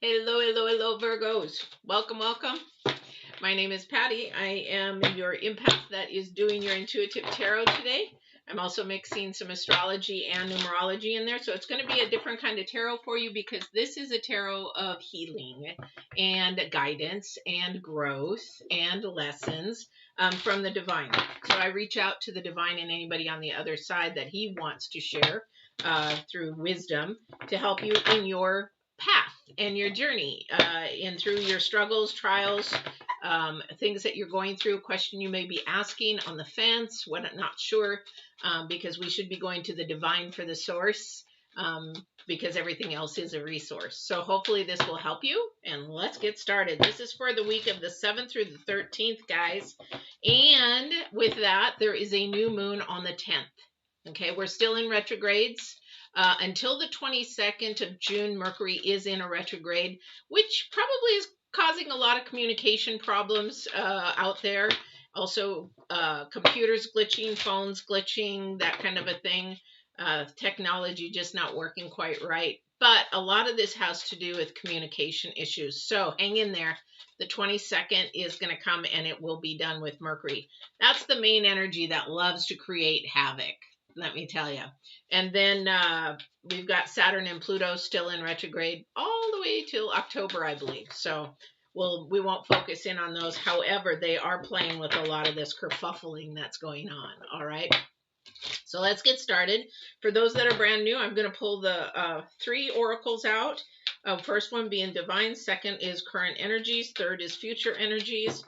Hello, hello, hello, Virgos. Welcome, welcome. My name is Patty. I am your empath that is doing your intuitive tarot today. I'm also mixing some astrology and numerology in there. So it's going to be a different kind of tarot for you because this is a tarot of healing and guidance and growth and lessons from the divine. So I reach out to the divine and anybody on the other side that he wants to share through wisdom to help you in your path and your journey and through your struggles, trials, things that you're going through, a question you may be asking on the fence, what I'm not sure, because we should be going to the divine for the source, because everything else is a resource. So hopefully this will help you, and let's get started. This is for the week of the 7th through the 13th, guys. And with that, there is a new moon on the 10th. Okay, we're still in retrogrades. Until the 22nd of June, Mercury is in a retrograde, which probably is causing a lot of communication problems out there. Also, computers glitching, phones glitching, that kind of a thing. Technology just not working quite right. But a lot of this has to do with communication issues. So hang in there. The 22nd is going to come and it will be done with Mercury. That's the main energy that loves to create havoc, let me tell you. And then we've got Saturn and Pluto still in retrograde all the way till October, I believe. So we won't focus in on those. However, they are playing with a lot of this kerfuffling that's going on. All right. So let's get started. For those that are brand new, I'm going to pull the 3 oracles out. First one being divine. Second is current energies. Third is future energies.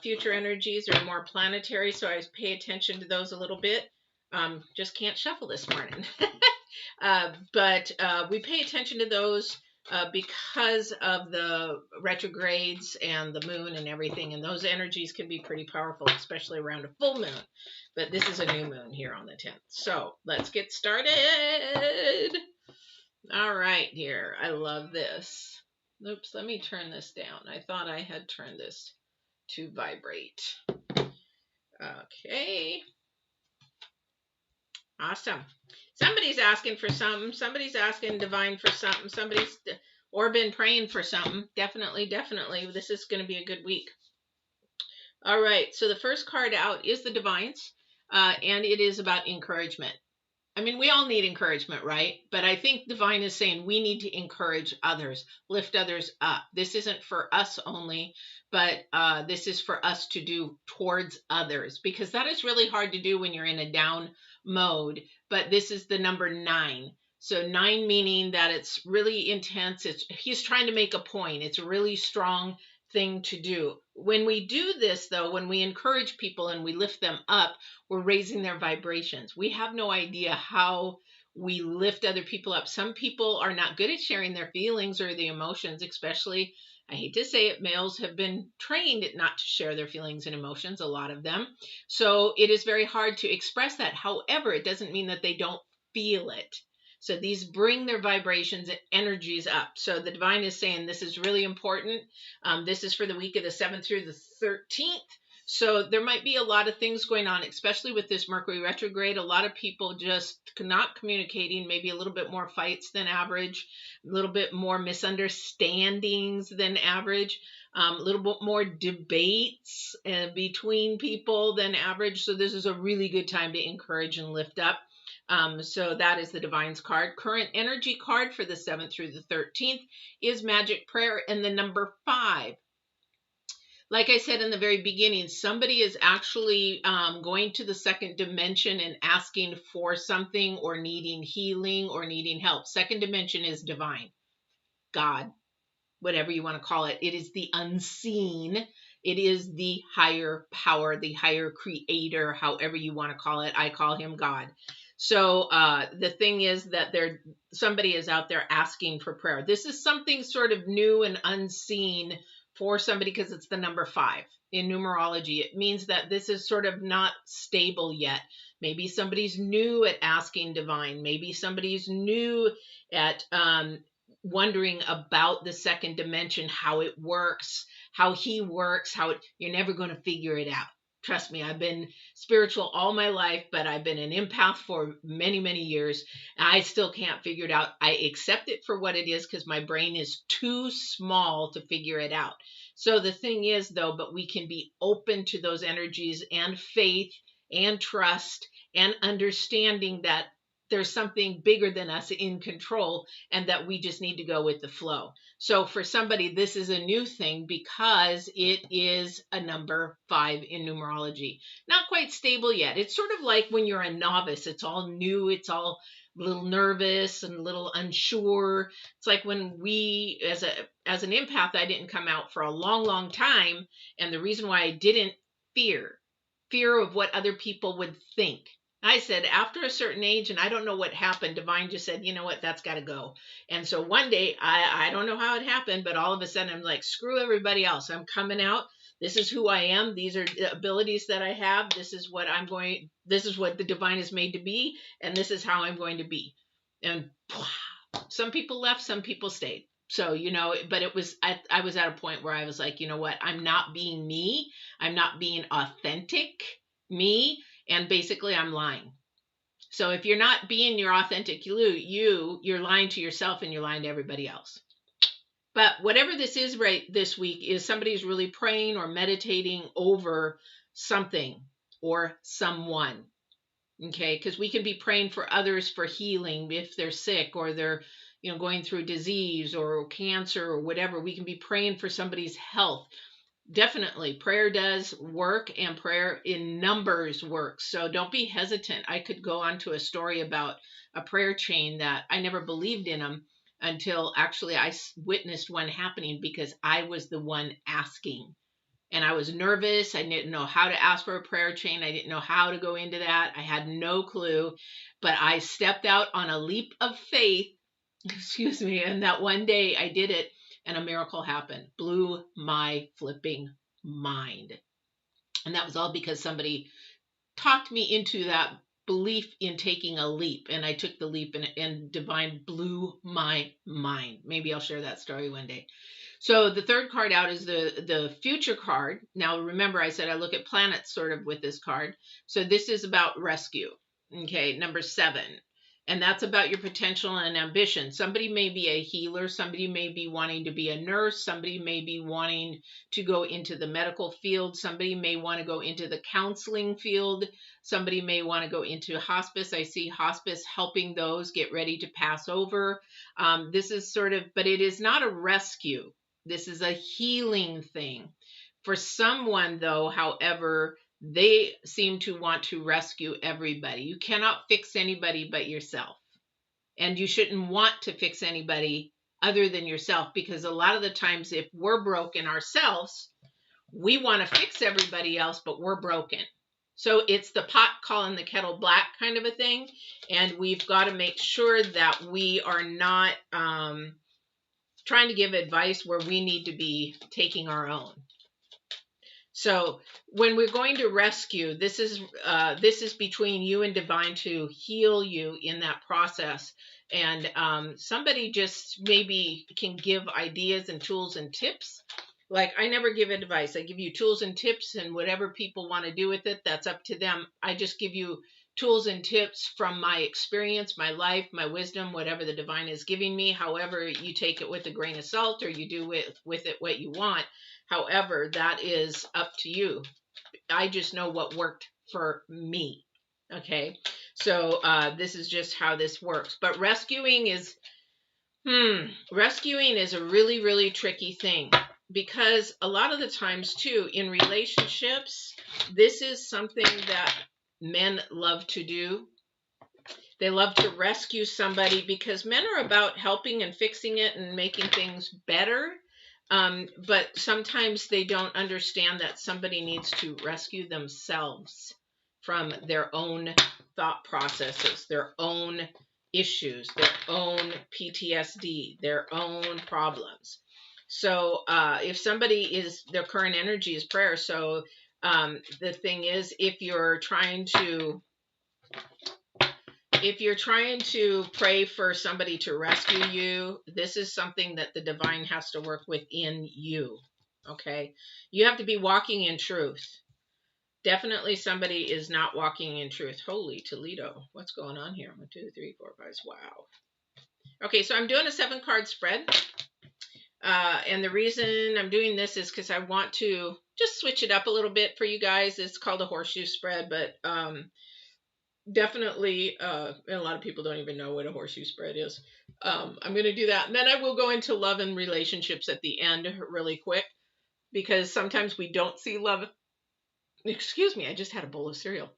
Future energies are more planetary, so I pay attention to those a little bit. Just can't shuffle this morning. But we pay attention to those because of the retrogrades and the moon and everything. And those energies can be pretty powerful, especially around a full moon. But this is a new moon here on the 10th. So let's get started. All right, here. I love this. Oops, let me turn this down. I thought I had turned this to vibrate. Okay. Awesome. Somebody's asking for something. Somebody's asking divine for something. Somebody's or been praying for something. Definitely, definitely. This is going to be a good week. All right. So the first card out is the divines, and it is about encouragement. I mean, we all need encouragement, right? But I think divine is saying we need to encourage others, lift others up. This isn't for us only, but this is for us to do towards others, because that is really hard to do when you're in a down mode. But this is the number 9. So 9 meaning that it's really intense. He's trying to make a point. It's a really strong thing to do. When we do this, though, when we encourage people and we lift them up, we're raising their vibrations. We have no idea how we lift other people up. Some people are not good at sharing their feelings or the emotions, especially, I hate to say it, males have been trained not to share their feelings and emotions, a lot of them. So it is very hard to express that. However, it doesn't mean that they don't feel it. So these bring their vibrations and energies up. So the divine is saying this is really important. This is for the week of the 7th through the 13th. So there might be a lot of things going on, especially with this Mercury retrograde. A lot of people just not communicating, maybe a little bit more fights than average, a little bit more misunderstandings than average, a little bit more debates between people than average. So this is a really good time to encourage and lift up. So that is the Divine's card. Current energy card for the 7th through the 13th is Magic Prayer and the number 5. Like I said in the very beginning, somebody is actually going to the second dimension and asking for something or needing healing or needing help. Second dimension is divine, God, whatever you want to call it. It is the unseen. It is the higher power, the higher creator, however you want to call it. I call him God. So the thing is that somebody is out there asking for prayer. This is something sort of new and unseen for somebody because it's the number 5 in numerology. It means that this is sort of not stable yet. Maybe somebody's new at asking divine. Maybe somebody's new at wondering about the second dimension, how it works, how he works, you're never going to figure it out. Trust me, I've been spiritual all my life, but I've been an empath for many, many years. I still can't figure it out. I accept it for what it is because my brain is too small to figure it out. So the thing is, though, but we can be open to those energies and faith and trust and understanding that there's something bigger than us in control and that we just need to go with the flow. So for somebody, this is a new thing because it is a number 5 in numerology. Not quite stable yet. It's sort of like when you're a novice. It's all new. It's all a little nervous and a little unsure. It's like when we, as an empath, I didn't come out for a long, long time. And the reason why I didn't, fear of what other people would think. I said, after a certain age, and I don't know what happened, Divine just said, you know what, that's got to go. And so one day, I don't know how it happened, but all of a sudden I'm like, screw everybody else. I'm coming out. This is who I am. These are the abilities that I have. This is what the Divine is made to be. And this is how I'm going to be. And some people left, some people stayed. So, but I was at a point where I was like, you know what, I'm not being me. I'm not being authentic me. And basically I'm lying. So if you're not being your authentic you're lying to yourself and you're lying to everybody else. But whatever this is right this week is somebody's really praying or meditating over something or someone. Okay, because we can be praying for others for healing if they're sick or they're going through disease or cancer or whatever. We can be praying for somebody's health. Definitely, prayer does work, and prayer in numbers works. So don't be hesitant. I could go on to a story about a prayer chain that I never believed in them until actually I witnessed one happening because I was the one asking. And I was nervous. I didn't know how to ask for a prayer chain. I didn't know how to go into that. I had no clue. But I stepped out on a leap of faith, excuse me, and that one day I did it and a miracle happened. Blew my flipping mind. And that was all because somebody talked me into that belief in taking a leap. And I took the leap and Divine blew my mind. Maybe I'll share that story one day. So the third card out is the future card. Now, remember, I said I look at planets sort of with this card. So this is about rescue. Okay, number 7. And that's about your potential and ambition. Somebody may be a healer. Somebody may be wanting to be a nurse. Somebody may be wanting to go into the medical field. Somebody may want to go into the counseling field. Somebody may want to go into hospice. I see hospice helping those get ready to pass over. This is sort of, but it is not a rescue. This is a healing thing. For someone, though, however, they seem to want to rescue everybody. You cannot fix anybody but yourself. And you shouldn't want to fix anybody other than yourself, because a lot of the times if we're broken ourselves, we want to fix everybody else, but we're broken. So it's the pot calling the kettle black kind of a thing. And we've got to make sure that we are not trying to give advice where we need to be taking our own. So when we're going to rescue, this is between you and Divine to heal you in that process. And somebody just maybe can give ideas and tools and tips. Like, I never give advice. I give you tools and tips, and whatever people want to do with it, that's up to them. I just give you tools and tips from my experience, my life, my wisdom, whatever the Divine is giving me. However, you take it with a grain of salt or you do with it what you want. However, that is up to you. I just know what worked for me. Okay. So this is just how this works. But rescuing is a really, really tricky thing, because a lot of the times too, in relationships, this is something that men love to do. They love to rescue somebody because men are about helping and fixing it and making things better. But sometimes they don't understand that somebody needs to rescue themselves from their own thought processes, their own issues, their own PTSD, their own problems. So if somebody their current energy is prayer. So the thing is, if you're trying to pray for somebody to rescue you, this is something that the Divine has to work within you. Okay. You have to be walking in truth. Definitely somebody is not walking in truth. Holy Toledo. What's going on here? 1, 2, 3, 4, 5. Wow. Okay, so I'm doing a 7-card spread. And the reason I'm doing this is because I want to just switch it up a little bit for you guys. It's called a horseshoe spread, but definitely, and a lot of people don't even know what a horseshoe spread is. I'm going to do that. And then I will go into love and relationships at the end really quick, because sometimes we don't see love. Excuse me, I just had a bowl of cereal.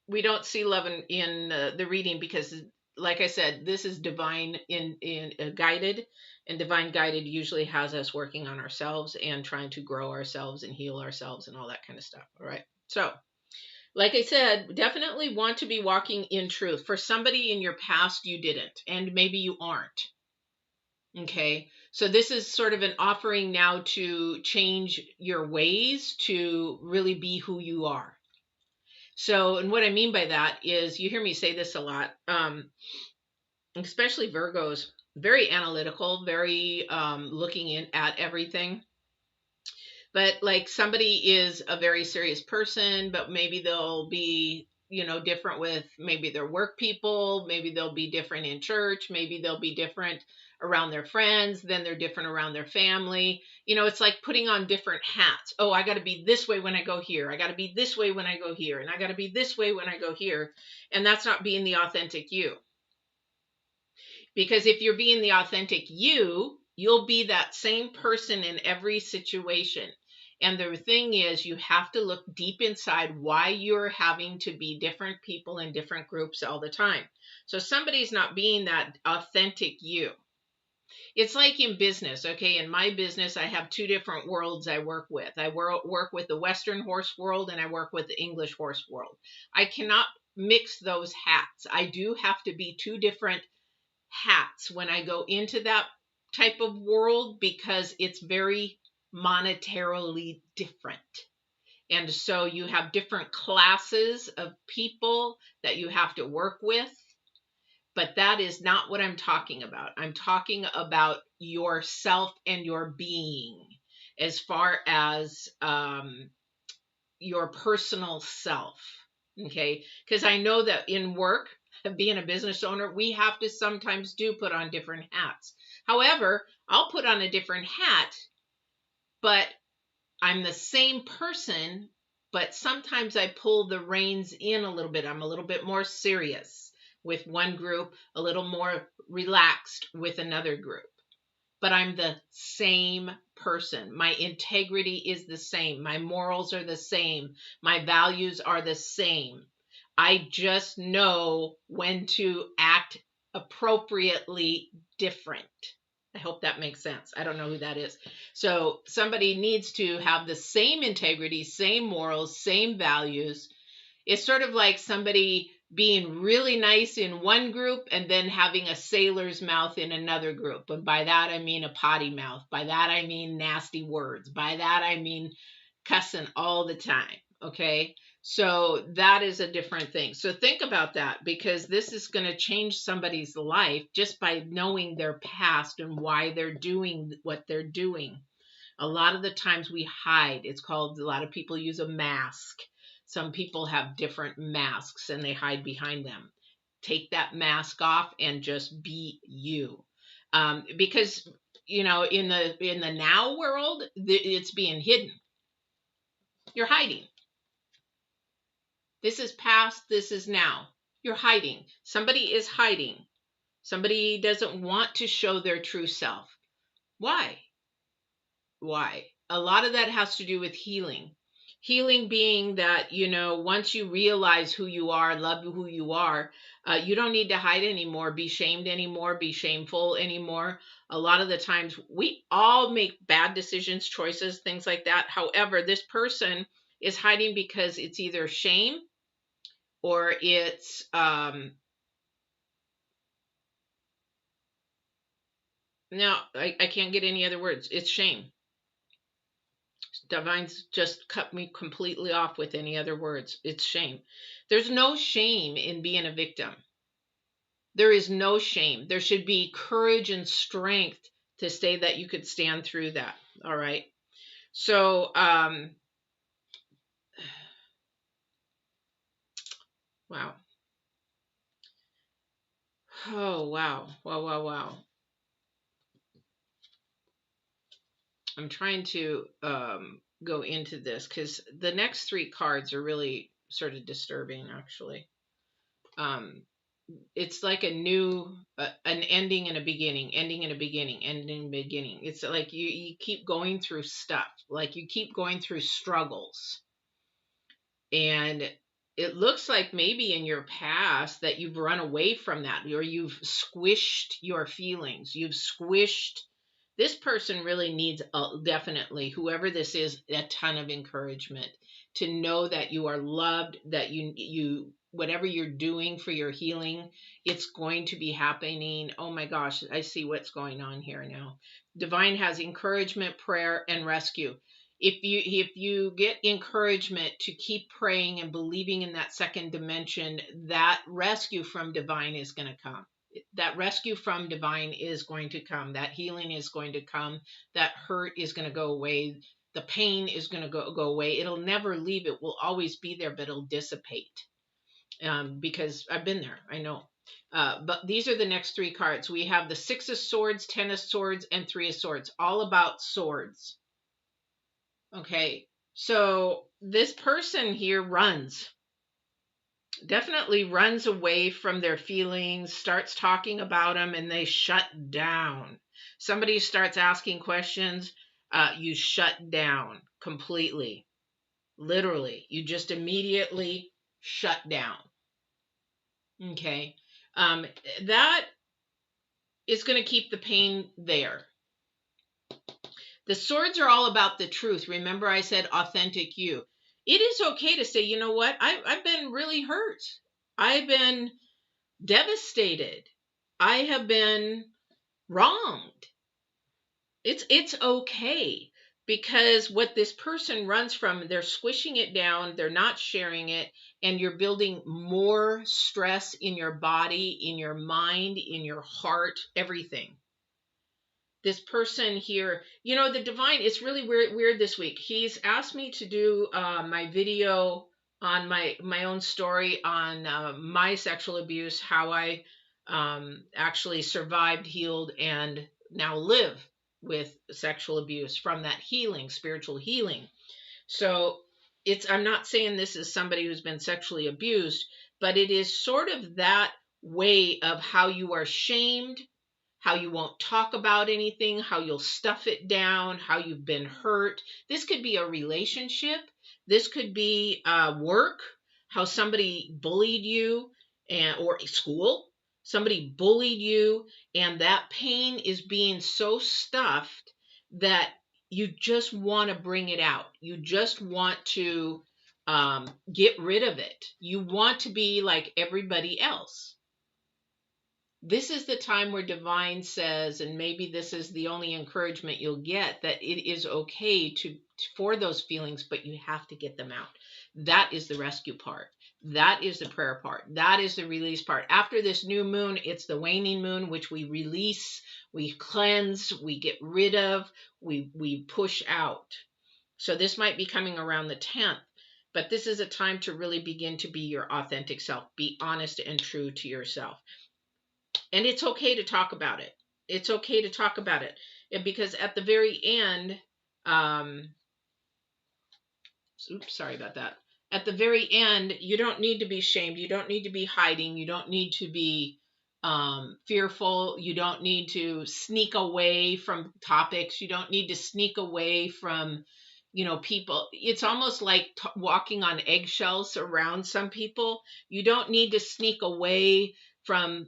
We don't see love in the reading because, like I said, this is divine in guided, and divine guided usually has us working on ourselves and trying to grow ourselves and heal ourselves and all that kind of stuff. All right. So, like I said, definitely want to be walking in truth. For somebody in your past, you didn't, and maybe you aren't. Okay. So this is sort of an offering now to change your ways to really be who you are. So, and what I mean by that is, you hear me say this a lot, especially Virgos, very analytical, very looking in at everything. But like, somebody is a very serious person, but maybe they'll be, different with maybe their work people, maybe they'll be different in church, maybe they'll be different around their friends, then they're different around their family. It's like putting on different hats. Oh, I got to be this way when I go here. I got to be this way when I go here. And I got to be this way when I go here. And that's not being the authentic you. Because if you're being the authentic you, you'll be that same person in every situation. And the thing is, you have to look deep inside why you're having to be different people in different groups all the time. So somebody's not being that authentic you. It's like in business, okay? In my business, I have 2 different worlds I work with. I work with the Western horse world, and I work with the English horse world. I cannot mix those hats. I do have to be 2 different hats when I go into that type of world, because it's very monetarily different. And so you have different classes of people that you have to work with. But that is not what I'm talking about. I'm talking about yourself and your being, as far as your personal self. Okay? Because I know that in work, being a business owner, we have to sometimes do put on different hats. However, I'll put on a different hat, but I'm the same person, but sometimes I pull the reins in a little bit. I'm a little bit more serious with one group, a little more relaxed with another group. But I'm the same person. My integrity is the same. My morals are the same. My values are the same. I just know when to act appropriately different. I hope that makes sense. I don't know who that is. So somebody needs to have the same integrity, same morals, same values. It's sort of like somebody being really nice in one group and then having a sailor's mouth in another group. And by that, I mean a potty mouth. By that, I mean nasty words. By that, I mean cussing all the time. Okay. So that is a different thing. So think about that, because this is going to change somebody's life just by knowing their past and why they're doing what they're doing. A lot of the times we hide. It's called, a lot of people use a mask. Some people have different masks and they hide behind them. Take that mask off and just be you. Because, in the now world, it's being hidden. You're hiding. This is past, this is now. You're hiding. Somebody is hiding. Somebody doesn't want to show their true self. Why? Why? A lot of that has to do with healing. Healing being that, once you realize who you are, love who you are, you don't need to hide anymore, be shamed anymore, be shameful anymore. A lot of the times we all make bad decisions, choices, things like that. However, this person is hiding because it's either shame or it's no, I can't get any other words. It's shame. Divine's just cut me completely off with any other words. It's shame. There's no shame in being a victim. There is no shame. There should be courage and strength to say that you could stand through that. All right. So, Wow. Oh, wow. Wow, wow, wow. I'm trying to go into this because the next three cards are really sort of disturbing, actually. Um, it's like a new, an ending and a beginning, ending and a beginning, ending and beginning. It's like you keep going through stuff, like you keep going through struggles. And it looks like maybe in your past that you've run away from that, or you've squished your feelings. You've squished. This person really needs, definitely, whoever this is, a ton of encouragement to know that you are loved, that you whatever you're doing for your healing, it's going to be happening. Oh my gosh, I see what's going on here now. Divine has encouragement, prayer, and rescue. If you get encouragement to keep praying and believing in that second dimension, that rescue from divine is going to come. That rescue from divine is going to come. That healing is going to come. That hurt is going to go away. The pain is going to go away. It'll never leave. It will always be there, but it'll dissipate. Because I've been there. I know. But these are the next three cards. We have the Six of Swords, Ten of Swords, and Three of Swords. All about swords. Okay, so this person here definitely runs away from their feelings, starts talking about them, and they shut down. Somebody starts asking questions, you shut down completely. Literally, you just immediately shut down. Okay, that is going to keep the pain there. The swords are all about the truth. Remember, I said authentic you. It is okay to say, you know what? I've been really hurt. I've been devastated. I have been wronged. It's okay, because what this person runs from, they're squishing it down, they're not sharing it, and you're building more stress in your body, in your mind, in your heart, everything. This person here, the divine, it's really weird this week. He's asked me to do my video on my own story on my sexual abuse, how I actually survived, healed, and now live with sexual abuse from that healing, spiritual healing. So I'm not saying this is somebody who's been sexually abused, but it is sort of that way of how you are shamed, how you won't talk about anything, how you'll stuff it down, how you've been hurt. This could be a relationship. This could be work, how somebody bullied you, or school. Somebody bullied you, and that pain is being so stuffed that you just want to bring it out. You just want to get rid of it. You want to be like everybody else. This is the time where divine says, and maybe this is the only encouragement you'll get, that it is okay for those feelings, but you have to get them out. That is the rescue part. That is the prayer part. That is the release part. After this new moon, it's the waning moon, which we release, we cleanse, we get rid of, we push out. So this might be coming around the 10th, but this is a time to really begin to be your authentic self. Be honest and true to yourself. And it's okay to talk about it. It's okay to talk about it. Because at the very end, oops, sorry about that. At the very end, you don't need to be shamed. You don't need to be hiding. You don't need to be fearful. You don't need to sneak away from topics. You don't need to sneak away from, people. It's almost like walking on eggshells around some people. You don't need to sneak away from,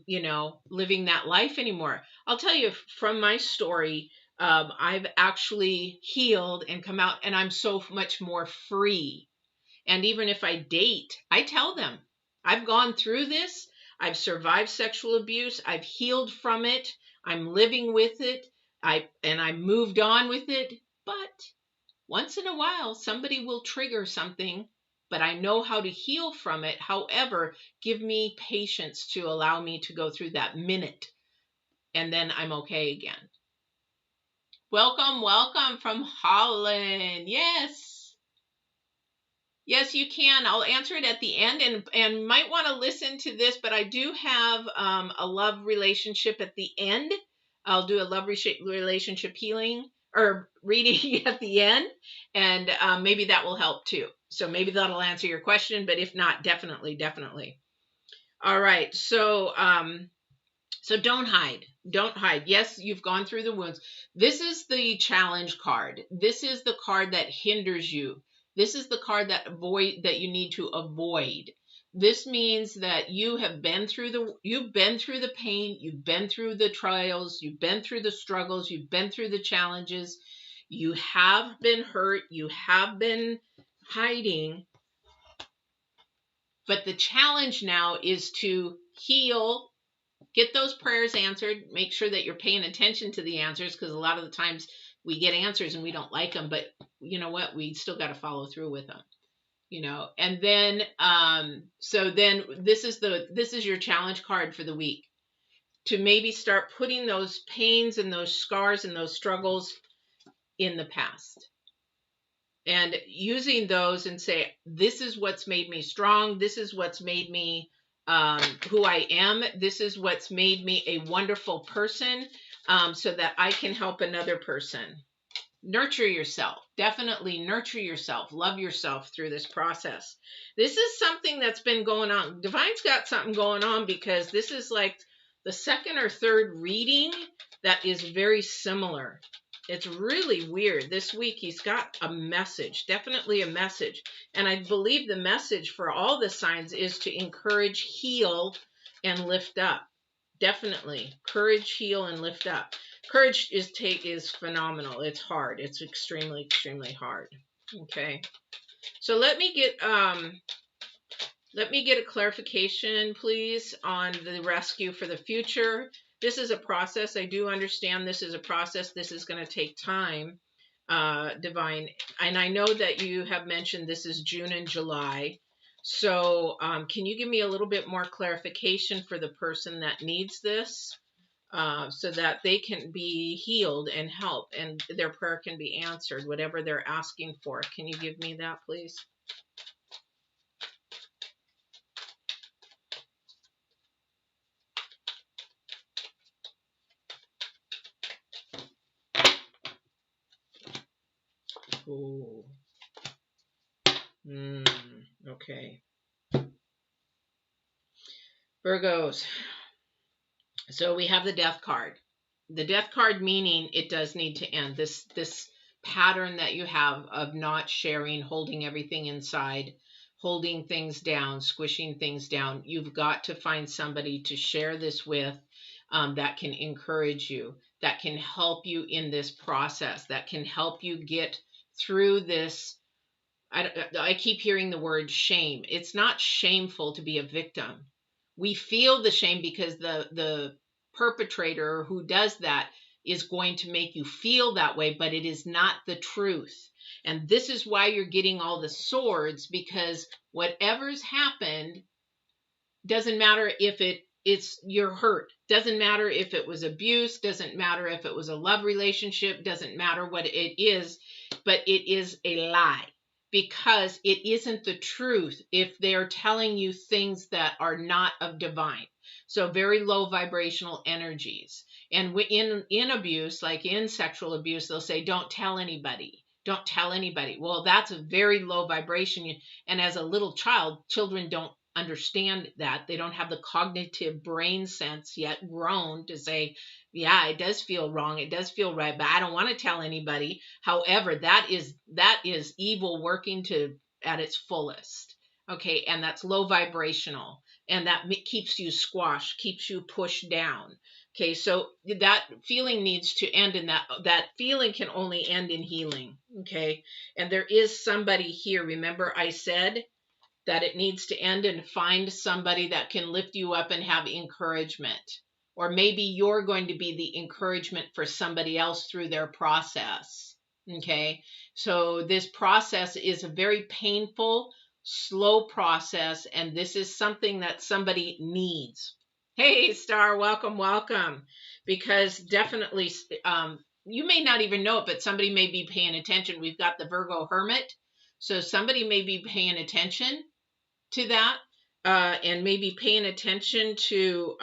living that life anymore. I'll tell you from my story, I've actually healed and come out, and I'm so much more free. And even if I date, I tell them, I've gone through this. I've survived sexual abuse. I've healed from it. I'm living with it. I moved on with it. But once in a while, somebody will trigger something, but I know how to heal from it. However, give me patience to allow me to go through that minute, and then I'm okay again. Welcome, welcome from Holland. Yes. Yes, you can. I'll answer it at the end, and might want to listen to this, but I do have a love relationship at the end. I'll do a love relationship healing or reading at the end, and maybe that will help too. So maybe that'll answer your question, but if not, definitely, definitely. All right. So don't hide. Don't hide. Yes, you've gone through the wounds. This is the challenge card. This is the card that hinders you. This is the card that you need to avoid. This means that you've been through the pain, you've been through the trials, you've been through the struggles, you've been through the challenges. You have been hurt, you have been hiding. But the challenge now is to heal. Get those prayers answered. Make sure that you're paying attention to the answers, because a lot of the times we get answers and we don't like them, but you know what? We still got to follow through with them, And then, so then this is your challenge card for the week, to maybe start putting those pains and those scars and those struggles in the past, and using those and say, this is what's made me strong. This is what's made me who I am. This is what's made me a wonderful person, so that I can help another person. Nurture yourself. Definitely nurture yourself. Love yourself through this process. This is something that's been going on. Divine's got something going on, because this is like the second or third reading that is very similar. It's really weird. This week he's got a message, definitely a message. And I believe the message for all the signs is to encourage, heal, and lift up. Definitely. Courage, heal, and lift up. Courage is phenomenal. It's hard. It's extremely, extremely hard. Okay. So let me get a clarification, please, on the rescue for the future. This is a process. I do understand this is a process. This is going to take time, Divine. And I know that you have mentioned this is June and July. So can you give me a little bit more clarification for the person that needs this, so that they can be healed and help, and their prayer can be answered, whatever they're asking for? Can you give me that, please? Ooh. Okay. Virgos. So we have the death card. The death card meaning it does need to end. This pattern that you have of not sharing, holding everything inside, holding things down, squishing things down. You've got to find somebody to share this with, that can encourage you, that can help you in this process, that can help you get through this. I keep hearing the word shame. It's not shameful to be a victim. We feel the shame because the perpetrator who does that is going to make you feel that way, but it is not the truth. And this is why you're getting all the swords, because whatever's happened, doesn't matter if it's you're hurt, doesn't matter if it was abuse, doesn't matter if it was a love relationship, doesn't matter what it is, but it is a lie, because it isn't the truth if they're telling you things that are not of divine. So very low vibrational energies. And in abuse, like in sexual abuse, they'll say, don't tell anybody. Don't tell anybody. Well, that's a very low vibration. And as a little child, children don't understand that. They don't have the cognitive brain sense yet grown to say, yeah, it does feel wrong, it does feel right, but I don't want to tell anybody. However, that is evil working at its fullest. Okay, and that's low vibrational, and that keeps you squashed, keeps you pushed down. Okay, so that feeling needs to end, and that feeling can only end in healing. Okay, and there is somebody here. Remember I said that it needs to end, and find somebody that can lift you up and have encouragement. Or maybe you're going to be the encouragement for somebody else through their process. Okay. So this process is a very painful, slow process. And this is something that somebody needs. Hey, Star, welcome, welcome. Because definitely, you may not even know it, but somebody may be paying attention. We've got the Virgo Hermit. So somebody may be paying attention to that, and maybe paying attention to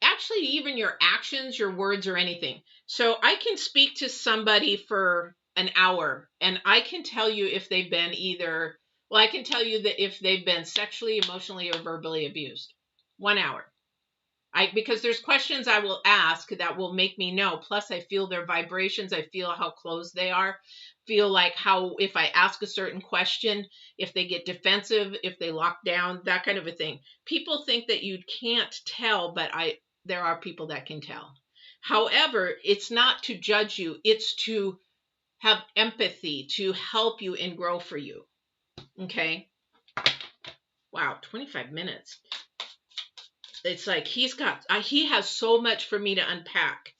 actually even your actions, your words, or anything. So I can speak to somebody for an hour and I can tell you if they've been either, well, I can tell you that if they've been sexually, emotionally, or verbally abused. 1 hour. Because there's questions I will ask that will make me know. Plus, I feel their vibrations. I feel how close they are. Feel like how, if I ask a certain question, if they get defensive, if they lock down, that kind of a thing. People think that you can't tell, but there are people that can tell. However, it's not to judge you. It's to have empathy, to help you and grow for you. Okay? Wow, 25 minutes. It's like he has so much for me to unpack.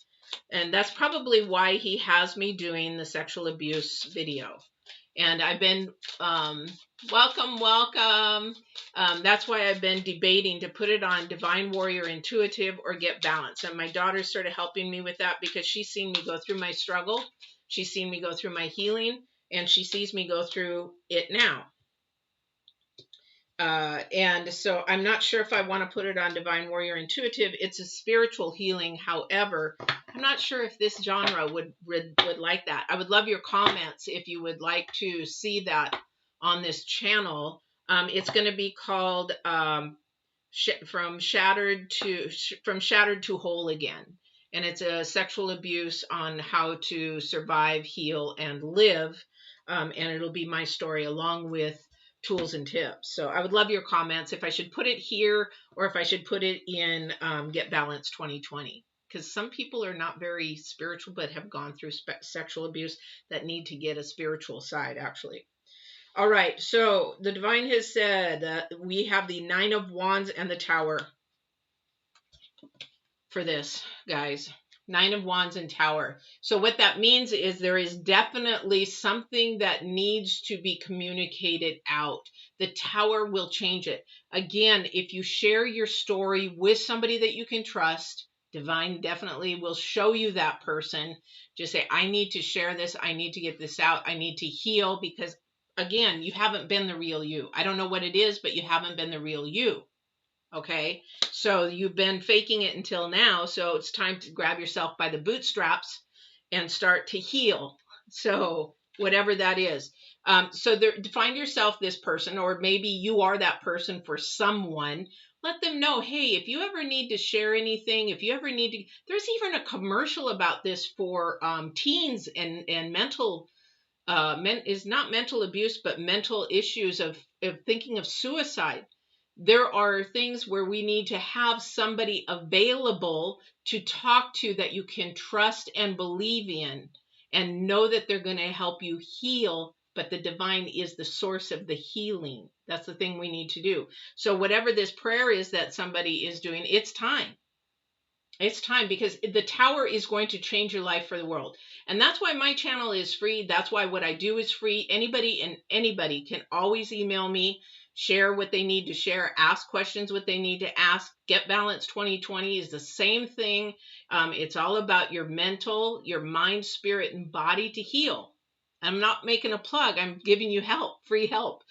And that's probably why he has me doing the sexual abuse video. And I've been, welcome. That's why I've been debating to put it on Divine Warrior Intuitive or Get Balance. And my daughter's sort of helping me with that because she's seen me go through my struggle. She's seen me go through my healing. And she sees me go through it now. And so I'm not sure if I want to put it on Divine Warrior Intuitive. It's a spiritual healing. However, I'm not sure if this genre would like that. I would love your comments if you would like to see that on this channel. It's going to be called From Shattered to Whole Again. And it's a sexual abuse on how to survive, heal, and live. And it'll be my story along with tools and tips. So I would love your comments if I should put it here or if I should put it in Get Balance 2020. Because some people are not very spiritual but have gone through sexual abuse that need to get a spiritual side, actually. All right, so the Divine has said that we have the 9 of Wands and the Tower for this, guys. 9 of Wands and Tower. So what that means is there is definitely something that needs to be communicated out. The Tower will change it. Again, if you share your story with somebody that you can trust, Divine definitely will show you that person. Just say, I need to share this. I need to get this out. I need to heal because, again, you haven't been the real you. I don't know what it is, but you haven't been the real you. Okay, so you've been faking it until now, so it's time to grab yourself by the bootstraps and start to heal. So whatever that is. So find yourself this person, or maybe you are that person for someone. Let them know, hey, if you ever need to share anything, if you ever need to, there's even a commercial about this for teens and mental, is not mental abuse, but mental issues of thinking of suicide. There are things where we need to have somebody available to talk to that you can trust and believe in and know that they're going to help you heal, but the Divine is the source of the healing. That's the thing we need to do. So whatever this prayer is that somebody is doing, it's time. It's time, because the Tower is going to change your life for the world. And that's why my channel is free. That's why what I do is free. Anybody can always email me, share what they need to share, ask questions what they need to ask. Get Balance 2020 is the same thing. It's all about your mental, your mind, spirit, and body to heal. I'm not making a plug. I'm giving you help, free help,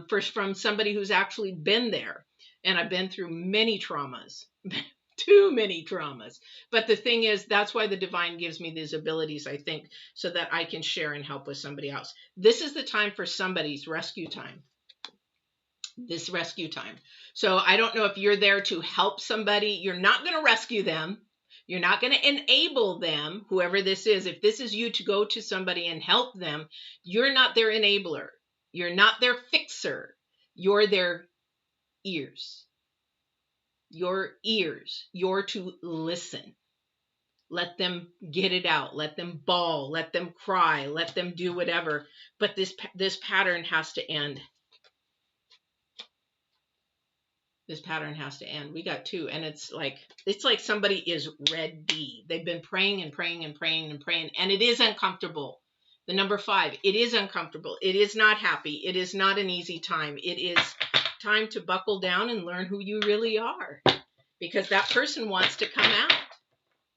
from somebody who's actually been there. And I've been through many traumas. Too many traumas. But the thing is, that's why the Divine gives me these abilities, I think, so that I can share and help with somebody else. This is the time for somebody's rescue time. This rescue time. So I don't know if you're there to help somebody. You're not going to rescue them. You're not going to enable them, whoever this is. If this is you to go to somebody and help them, you're not their enabler. You're not their fixer. You're their ears. Your ears. You're to listen. Let them get it out. Let them bawl. Let them cry. Let them do whatever. But this pattern has to end. This pattern has to end. We got 2, and it's like somebody is ready. They've been praying and praying and praying and praying, and it is uncomfortable. The number 5, it is uncomfortable. It is not happy. It is not an easy time. It is time to buckle down and learn who you really are, because that person wants to come out.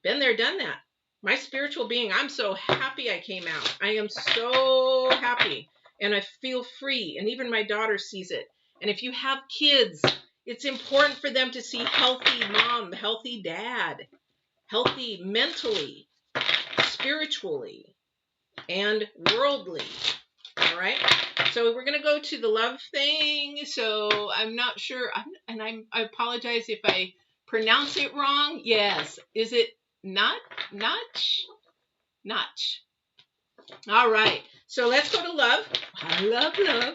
Been there, done that. My spiritual being, I'm so happy I came out. I am so happy. And I feel free. And even my daughter sees it. And if you have kids, it's important for them to see healthy mom, healthy dad, healthy mentally, spiritually, and worldly. All right. So we're going to go to the love thing. So I'm not sure. I apologize if I pronounce it wrong. Yes. Is it Notch? All right. So let's go to love. I love love.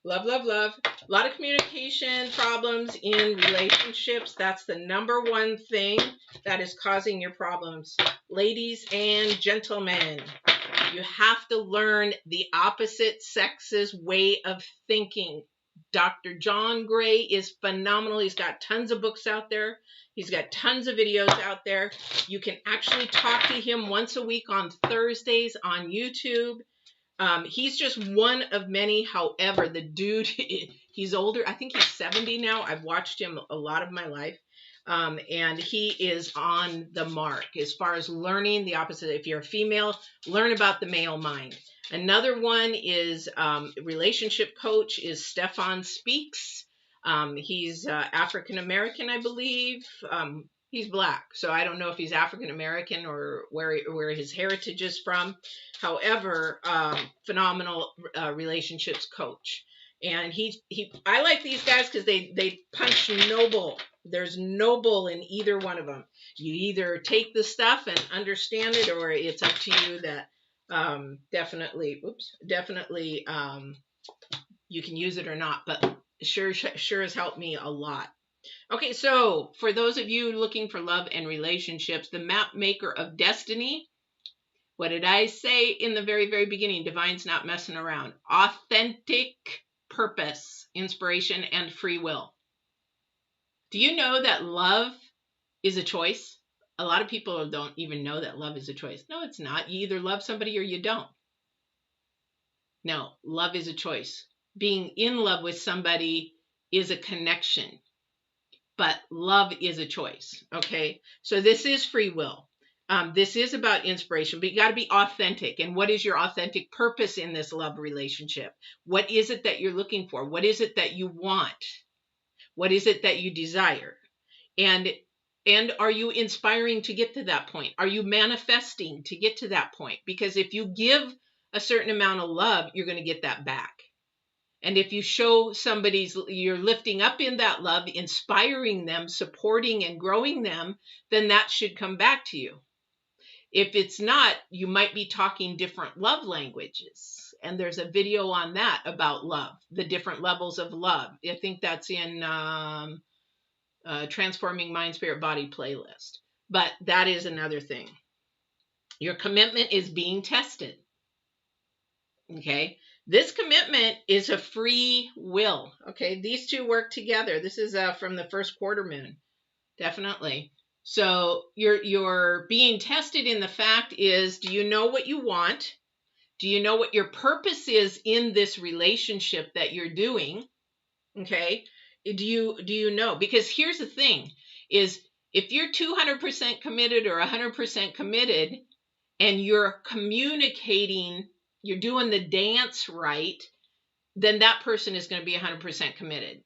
Love, love, love. A lot of communication problems in relationships. That's the number one thing that is causing your problems. Ladies and gentlemen, you have to learn the opposite sex's way of thinking. Dr. John Gray is phenomenal. He's got tons of books out there. He's got tons of videos out there. You can actually talk to him once a week on Thursdays on YouTube. He's just one of many. However, the dude, he's older. I think he's 70 now. I've watched him a lot of my life. And he is on the mark as far as learning the opposite. If you're a female, learn about the male mind. Another one is relationship coach is Stefan Speaks. He's African American, I believe. He's black, so I don't know if he's African American or where his heritage is from. However, phenomenal relationships coach. And I like these guys because they punch noble. There's noble in either one of them. You either take the stuff and understand it, or it's up to you that definitely you can use it or not. But sure has helped me a lot. Okay, so for those of you looking for love and relationships, the map maker of destiny. What did I say in the very, very beginning? Divine's not messing around. Authentic purpose, inspiration, and free will. Do you know that love is a choice? A lot of people don't even know that love is a choice. No, it's not. You either love somebody or you don't. No, love is a choice. Being in love with somebody is a connection, but love is a choice. Okay, so this is free will. This is about inspiration, but you got to be authentic. And what is your authentic purpose in this love relationship? What is it that you're looking for? What is it that you want? What is it that you desire? And are you inspiring to get to that point? Are you manifesting to get to that point? Because if you give a certain amount of love, you're going to get that back. And if you show you're lifting up in that love, inspiring them, supporting and growing them, then that should come back to you. If it's not, you might be talking different love languages. And there's a video on that about love, the different levels of love. I think that's in Transforming Mind, Spirit, Body playlist. But that is another thing. Your commitment is being tested. Okay. This commitment is a free will. Okay. These two work together. This is from the first quarter moon. Definitely. So you're being tested in the fact is, do you know what you want? Do you know what your purpose is in this relationship that you're doing? Okay. Do you know? Because here's the thing is, if you're 200% committed or 100% committed and you're communicating, you're doing the dance right, then that person is going to be 100% committed.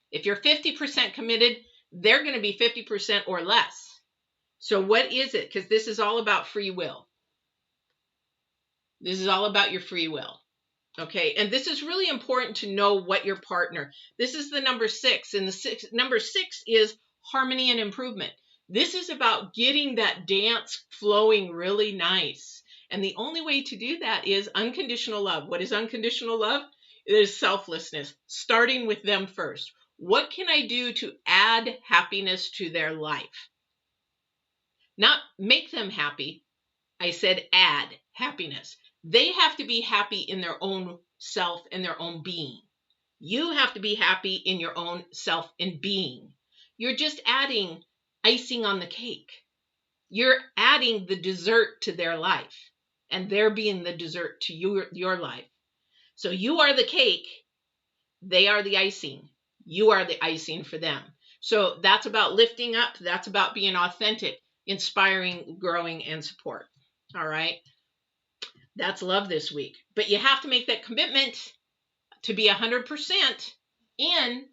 If you're 50% committed, they're going to be 50% or less. So what is it? Because this is all about free will. This is all about your free will. Okay. And this is really important to know what your partner, this is the number 6. And number 6 is harmony and improvement. This is about getting that dance flowing really nice. And the only way to do that is unconditional love. What is unconditional love? It is selflessness, starting with them first. What can I do to add happiness to their life? Not make them happy. I said add happiness. They have to be happy in their own self and their own being. You have to be happy in your own self and being. You're just adding icing on the cake. You're adding the dessert to their life, and they're being the dessert to your life. So you are the cake. They are the icing. You are the icing for them. So that's about lifting up. That's about being authentic. inspiring, growing, and support. All right. That's love this week. But you have to make that commitment to be 100% in.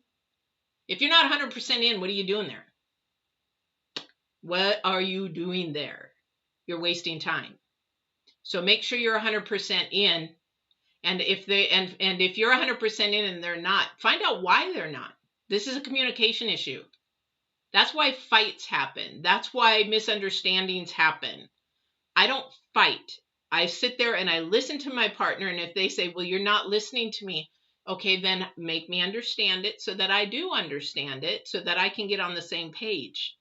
If you're not 100% in, what are you doing there? What are you doing there? You're wasting time. So make sure you're 100% in. And if if you're 100% in and they're not, find out why they're not. This is a communication issue. That's why fights happen. That's why misunderstandings happen. I don't fight. I sit there and I listen to my partner. And if they say, well, you're not listening to me, okay, then make me understand it so that I do understand it, so that I can get on the same page.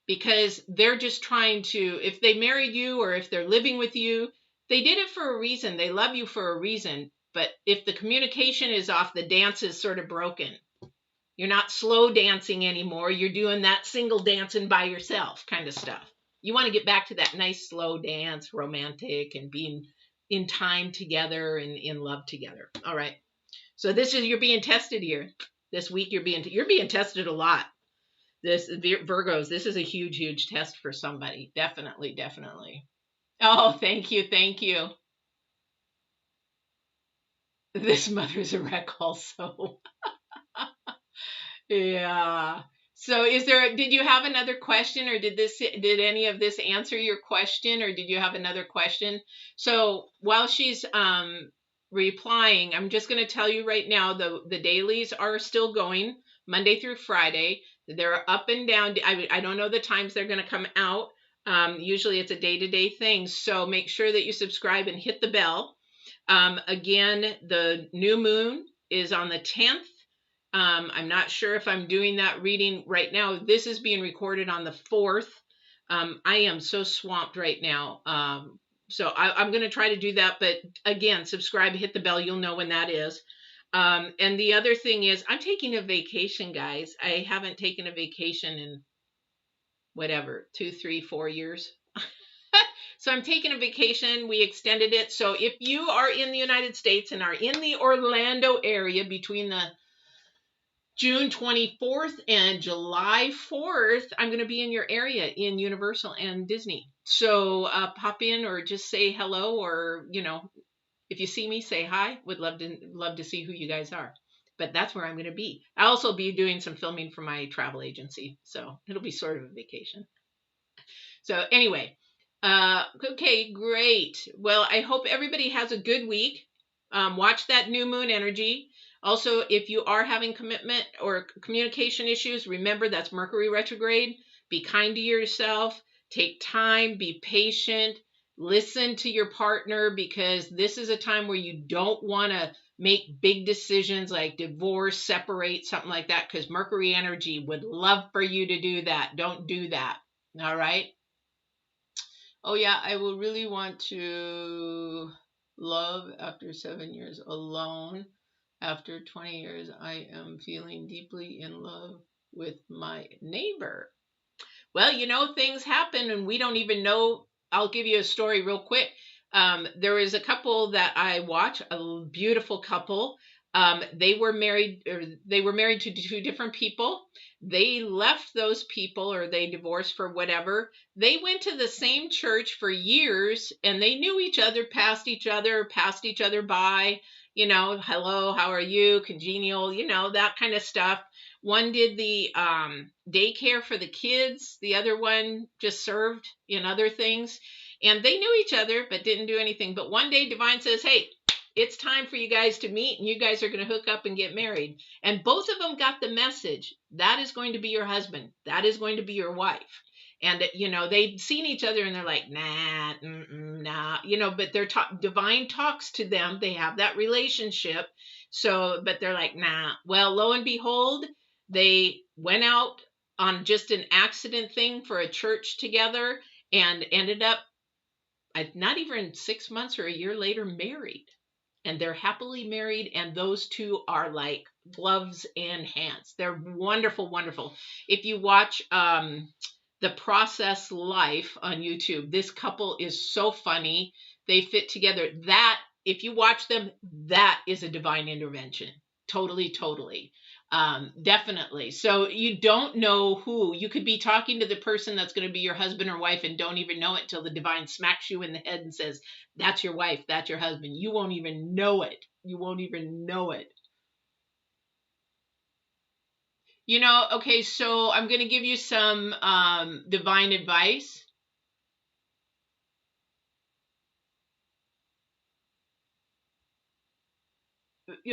Because they're just trying to, if they married you or if they're living with you, they did it for a reason. They love you for a reason. But if the communication is off, the dance is sort of broken. You're not slow dancing anymore. You're doing that single dancing by yourself kind of stuff. You want to get back to that nice slow dance, romantic, and being in time together and in love together. All right. So you're being tested here. This week you're being tested a lot. This Virgos, this is a huge, huge test for somebody. Definitely, definitely. Oh, thank you. Thank you. This mother's a wreck also. Yeah. So did you have another question, or did any of this answer your question, or did you have another question? So while she's replying, I'm just going to tell you right now, the dailies are still going Monday through Friday. They're up and down. I don't know the times they're going to come out. Usually it's a day-to-day thing. So make sure that you subscribe and hit the bell. Again, the new moon is on the 10th. I'm not sure if I'm doing that reading right now. This is being recorded on the 4th. I am so swamped right now. So I'm going to try to do that. But again, subscribe, hit the bell. You'll know when that is. And the other thing is, I'm taking a vacation, guys. I haven't taken a vacation in whatever, 2, 3, 4 years. So I'm taking a vacation. We extended it. So if you are in the United States and are in the Orlando area between the June 24th and July 4th, I'm going to be in your area in Universal and Disney. So pop in or just say hello, or, if you see me, say hi. Would love to see who you guys are. But that's where I'm going to be. I'll also be doing some filming for my travel agency. So it'll be sort of a vacation. So anyway, okay, great. Well, I hope everybody has a good week. Watch that new moon energy. Also, if you are having commitment or communication issues, remember that's Mercury retrograde. Be kind to yourself. Take time. Be patient. Listen to your partner, because this is a time where you don't want to make big decisions like divorce, separate, something like that, because Mercury energy would love for you to do that. Don't do that. All right? Oh, yeah, I will really want to love after 7 years alone. After 20 years, I am feeling deeply in love with my neighbor. Well, things happen and we don't even know. I'll give you a story real quick. There is a couple that I watch, a beautiful couple. They were married to 2 different people. They left those people, or they divorced for whatever. They went to the same church for years, and they knew each other, passed each other by. Hello, how are you? Congenial, that kind of stuff. One did the daycare for the kids. The other one just served in other things. And they knew each other, but didn't do anything. But one day Divine says, hey, it's time for you guys to meet, and you guys are going to hook up and get married. And both of them got the message. That is going to be your husband. That is going to be your wife. And, they'd seen each other and they're like, nah, nah, but Divine talks to them. They have that relationship. So, but they're like, nah. Well, lo and behold, they went out on just an accident thing for a church together and ended up not even 6 months or a year later married. And they're happily married, and those two are like gloves and hands. They're wonderful, wonderful. If you watch The Process Life on YouTube, this couple is so funny. They fit together. That, if you watch them, that is a divine intervention. Totally, totally. Definitely. So you don't know who. You could be talking to the person that's going to be your husband or wife and don't even know it till the divine smacks you in the head and says, that's your wife, that's your husband. You won't even know it. You won't even know it. You know, okay, so I'm going to give you some divine advice.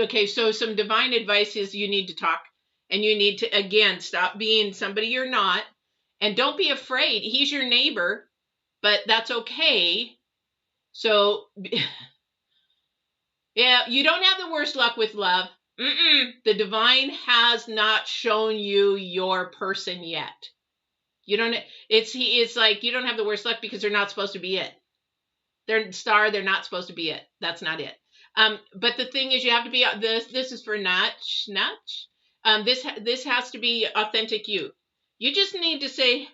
Okay, so some divine advice is you need to talk and you need to, again, stop being somebody you're not. And don't be afraid. He's your neighbor, but that's okay. So, yeah, you don't have the worst luck with love. The divine has not shown you your person yet. You don't, it's like you don't have the worst luck because they're not supposed to be it. They're not supposed to be it. That's not it. But the thing is, you have to be this is for Notch. This has to be authentic you. You just need to say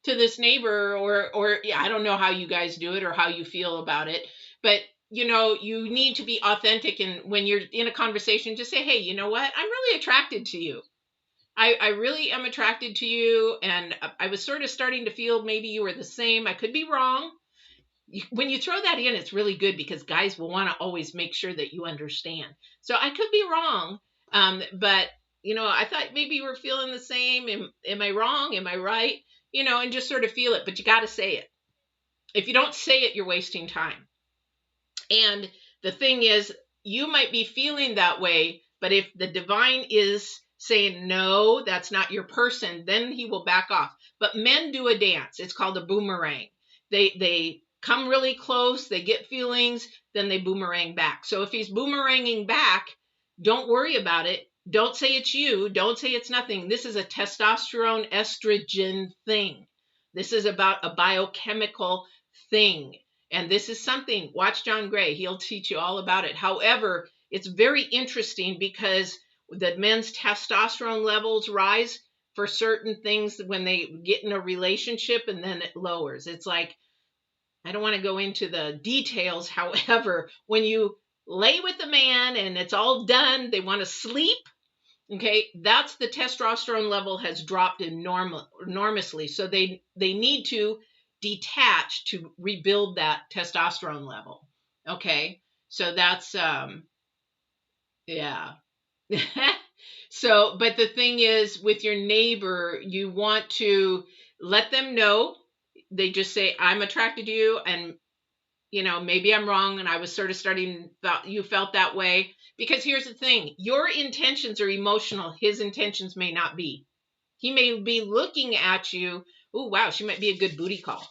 to this neighbor, or yeah, I don't know how you guys do it or how you feel about it, but you know, you need to be authentic. And when you're in a conversation, just say, hey, you know what? I'm really attracted to you. I really am attracted to you, and I was sort of starting to feel maybe you were the same. I could be wrong. When you throw that in, it's really good because guys will want to always make sure that you understand. So I could be wrong, but you know, I thought maybe you were feeling the same. Am I wrong? Am I right? You know, and just sort of feel it, but you got to say it. If you don't say it, you're wasting time. And the thing is, you might be feeling that way, but if the divine is saying, no, that's not your person, then he will back off. But men do a dance. It's called a boomerang. They come really close, they get feelings, then they boomerang back. So if he's boomeranging back, don't worry about it. Don't say it's you. Don't say it's nothing. This is a testosterone estrogen thing. This is about a biochemical thing. And this is something, watch John Gray. He'll teach you all about it. However, it's very interesting because the men's testosterone levels rise for certain things when they get in a relationship, and then it lowers. It's like, I don't want to go into the details. However, when you lay with a man and it's all done, they want to sleep. Okay, that's the testosterone level has dropped enormously. So they need to detach to rebuild that testosterone level. Okay, so that's yeah. So, but the thing is, with your neighbor, you want to let them know. They just say, I'm attracted to you, and you know, maybe I'm wrong, and I was sort of you felt that way. Because here's the thing, your intentions are emotional, his intentions may not be. He may be looking at you, oh wow, she might be a good booty call.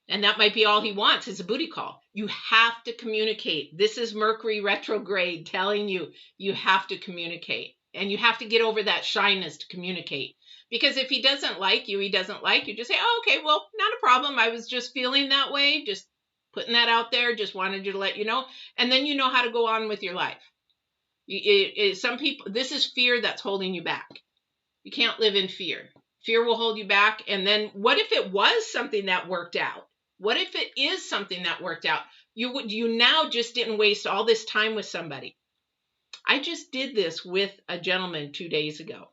And that might be all he wants is a booty call. You have to communicate. This is Mercury retrograde telling you, you have to communicate. And you have to get over that shyness to communicate. Because if he doesn't like you, he doesn't like you. Just say, oh, okay, well, not a problem. I was just feeling that way. Just putting that out there. Just wanted you to let you know. And then you know how to go on with your life. Some people, this is fear that's holding you back. You can't live in fear. Fear will hold you back. And then what if it was something that worked out? What if it is something that worked out? You now just didn't waste all this time with somebody. I just did this with a gentleman 2 days ago.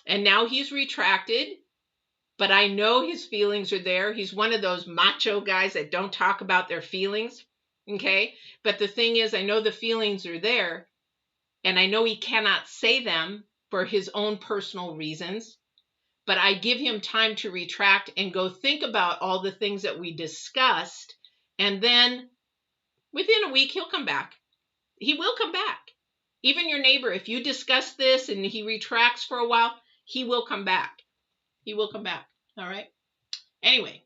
And now he's retracted, but I know his feelings are there. He's one of those macho guys that don't talk about their feelings. Okay? But the thing is, I know the feelings are there, and I know he cannot say them for his own personal reasons. But I give him time to retract and go think about all the things that we discussed. And then within a week, he'll come back. He will come back. Even your neighbor, if you discuss this and he retracts for a while, he will come back. He will come back. All right. Anyway.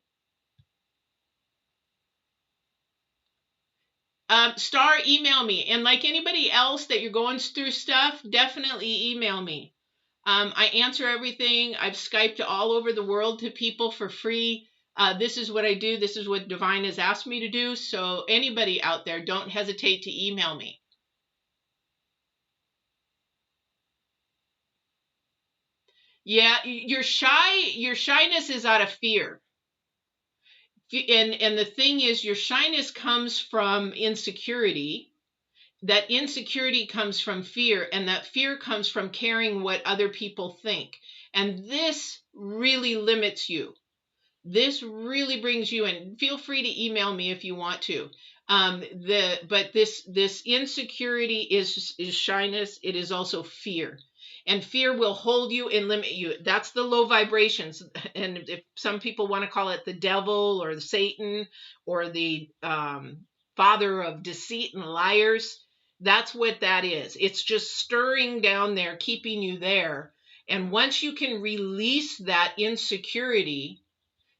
Star, email me. And like anybody else that you're going through stuff, definitely email me. I answer everything. I've Skyped all over the world to people for free. This is what I do. This is what Divine has asked me to do. So anybody out there, don't hesitate to email me. Yeah, you're shy. Your shyness is out of fear. And the thing is, your shyness comes from insecurity. that insecurity comes from fear, and that fear comes from caring what other people think. And this really limits you. This really brings you in. Feel free to email me if you want to. But this insecurity is shyness. It is also fear, and fear will hold you and limit you. That's the low vibrations. And if some people want to call it the devil or the Satan or the father of deceit and liars, that's what that is. It's just stirring down there, keeping you there. And once you can release that insecurity,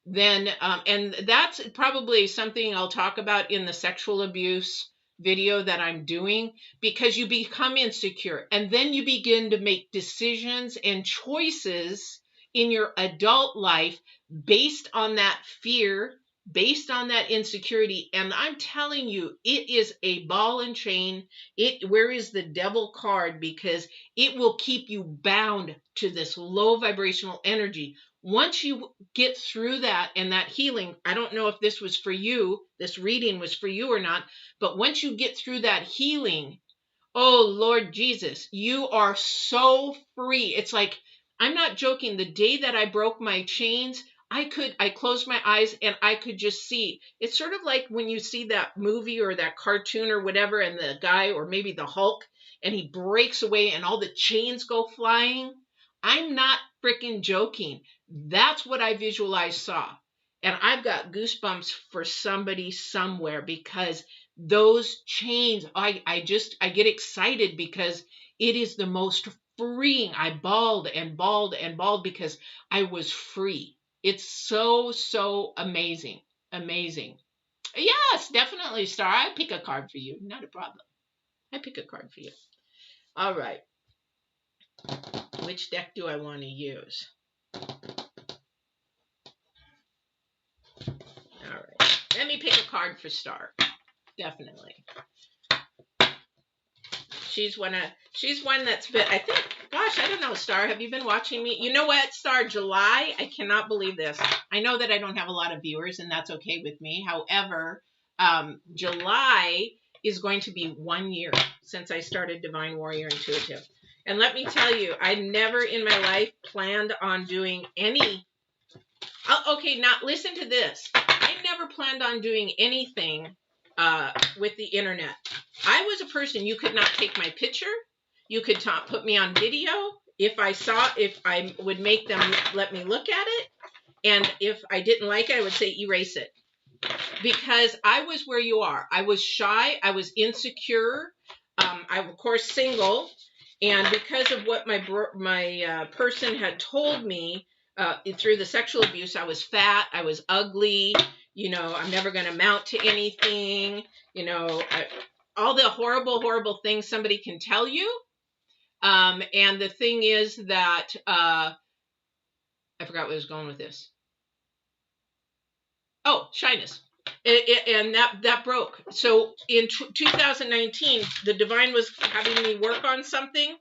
then and that's probably something I'll talk about in the sexual abuse video that I'm doing, because you become insecure and then you begin to make decisions and choices in your adult life based on that fear, based on that insecurity. And I'm telling you, it is a ball and chain. Where is the devil card? Because it will keep you bound to this low vibrational energy. Once you get through that and that healing, I don't know if this was for you, this reading was for you or not, but once you get through that healing, oh Lord Jesus, you are so free. It's like, I'm not joking. The day that I broke my chains, I closed my eyes and I could just see. It's sort of like when you see that movie or that cartoon or whatever, and the guy, or maybe the Hulk, and he breaks away and all the chains go flying. I'm not freaking joking. That's what I visualized saw. And I've got goosebumps for somebody somewhere, because those chains, I get excited because it is the most freeing. I bawled and bawled and bawled because I was free. It's so, so amazing. Amazing. Yes, definitely, Star. I pick a card for you. Not a problem. I pick a card for you. All right. Which deck do I want to use? All right. Let me pick a card for Star. Definitely. She's one that's been, I think, gosh, I don't know, Star, have you been watching me? You know what, Star, July, I cannot believe this. I know that I don't have a lot of viewers, and that's okay with me. However, July is going to be 1 year since I started Divine Warrior Intuitive. And let me tell you, I never in my life planned on doing any. Okay, now listen to this. I never planned on doing anything with the internet. I was a person, you could not take my picture. You could put me on video. If I would make them let me look at it. And if I didn't like it, I would say erase it. Because I was where you are. I was shy. I was insecure. I'm, of course, single. And because of what my person had told me through the sexual abuse, I was fat. I was ugly. You know, I'm never going to amount to anything. You know, all the horrible, horrible things somebody can tell you. And the thing is that I forgot where I was going with this. Oh, shyness. And that broke. So in 2019, the divine was having me work on something,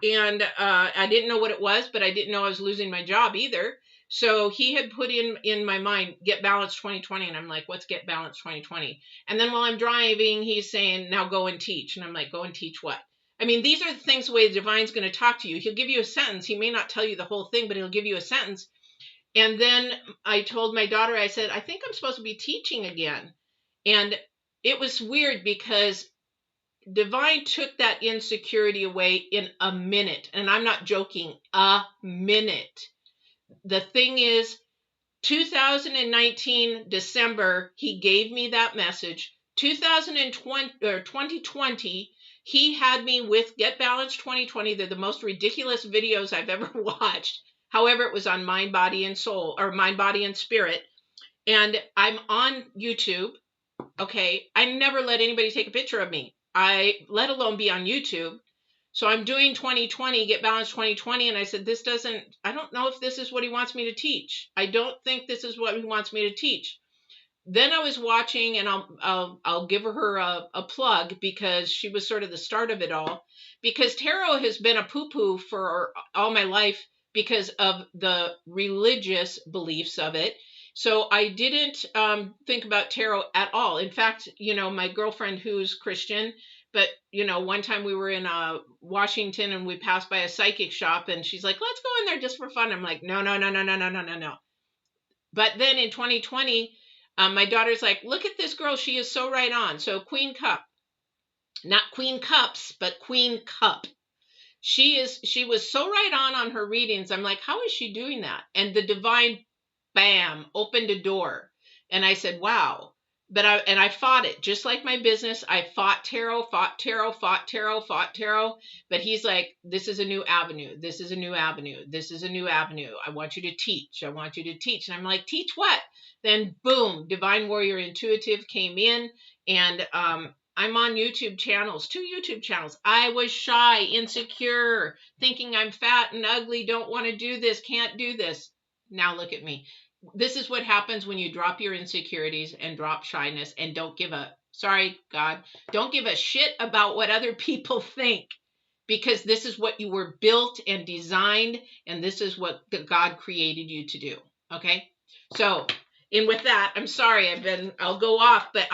and I didn't know what it was, but I didn't know I was losing my job either. So he had put in my mind, Get Balanced 2020. And I'm like, what's Get Balanced 2020? And then while I'm driving, he's saying, now go and teach. And I'm like, go and teach what? I mean, these are the things the way the divine's going to talk to you. He'll give you a sentence. He may not tell you the whole thing, but he'll give you a sentence. And then I told my daughter, I said, I think I'm supposed to be teaching again. And it was weird because divine took that insecurity away in a minute. And I'm not joking, a minute. The thing is, 2019, December, he gave me that message. 2020, he had me with Get Balanced 2020. They're the most ridiculous videos I've ever watched. However, it was on Mind, Body, and Soul, or Mind, Body, and Spirit. And I'm on YouTube. Okay. I never let anybody take a picture of me. Let alone be on YouTube. So I'm doing 2020, Get Balanced 2020. And I said, I don't know if this is what he wants me to teach. I don't think this is what he wants me to teach. Then I was watching, and I'll give her a plug, because she was sort of the start of it all. Because tarot has been a poo-poo for all my life because of the religious beliefs of it. So I didn't think about tarot at all. In fact, you know, my girlfriend who's Christian, But, you know, one time we were in Washington and we passed by a psychic shop and she's like, let's go in there just for fun. I'm like, no, no, no, no, no, no, no, no, no. But then in 2020, my daughter's like, look at this girl. She is so right on. So Queen Cup, not Queen Cups, but Queen Cup. She was so right on her readings. I'm like, how is she doing that? And the divine, bam, opened a door. And I said, wow. But I fought it just like my business. I fought tarot. But he's like, this is a new avenue. This is a new avenue. This is a new avenue. I want you to teach. I want you to teach. And I'm like, teach what? Then boom, Divine Warrior Intuitive came in, and I'm on YouTube channels, 2 YouTube channels. I was shy, insecure, thinking I'm fat and ugly, don't want to do this, can't do this. Now look at me. This is what happens when you drop your insecurities and drop shyness and don't give a, sorry, God, don't give a shit about what other people think, because this is what you were built and designed, and this is what God created you to do. Okay? So, and with that, I'm sorry, I'll go off, but